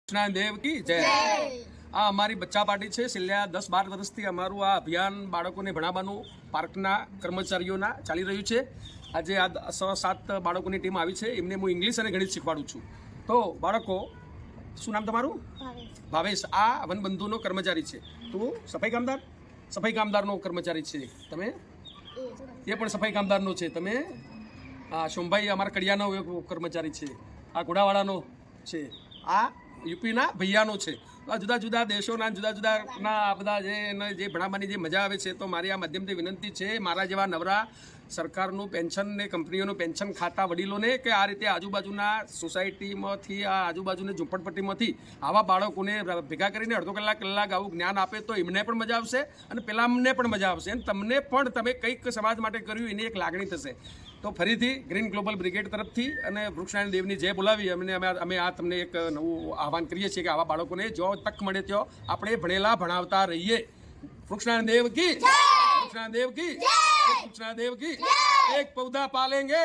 કૃષ્ણ દેવ કી જય। આ અમારી બચ્ચા પાર્ટી છે। છેલ્લા 10-12 વર્ષથી અમારું આ અભિયાન બાળકોને ભણાવવાનું પાર્કના કર્મચારીઓના ચાલી રહ્યું છે। આજે આ 6-7 બાળકોની ટીમ આવી છે। એમને હું ઇંગ્લિશ અને ગણિત શીખવાડું છું। તો બાળકો, શું નામ તમારું? ભાવેશ। આ વનબંધુનો કર્મચારી છે। તું સફાઈ કામદારનો કર્મચારી છે। તમે એ પણ સફાઈ કામદારનો છે। તમે સોમભાઈ અમારા કડિયાનો કર્મચારી છે। આ ઘોડાવાળાનો છે। આ યુપીના ભૈયાનો છે। આ જુદા જુદા દેશોના જુદા જુદાના બધા જે ભણાવવાની જે મજા આવે છે। તો મારી આ માધ્યમથી વિનંતી છે મારા જેવા નવરા સરકારનું પેન્શન ને કંપનીઓનું પેન્શન ખાતા વડીલોને કે આ રીતે આજુબાજુના સોસાયટીમાંથી આ આજુબાજુની ઝૂંપડપટ્ટીમાંથી આવા બાળકોને ભેગા કરીને અડધો કલાક આવું જ્ઞાન આપે તો એમને પણ મજા આવશે અને પેલામને પણ મજા આવશે અને તમને પણ તમે કંઈક સમાજ માટે કર્યું એની એક લાગણી થશે। તો ફરીથી ગ્રીન ગ્લોબલ બ્રિગેડ તરફથી અને વૃક્ષનારાયણ દેવની જય બોલાવી અમે આ તમને એક નવું આહવાન કરીએ છીએ કે આવા બાળકોને જો તક મળે તો આપણે ભણેલા ભણાવતા રહીએ। વૃક્ષનારાયણ દેવ કી, વૃક્ષનારાયણ દેવ કી, વૃક્ષનારાયણ દેવ કી। એક પૌधा पालेंगे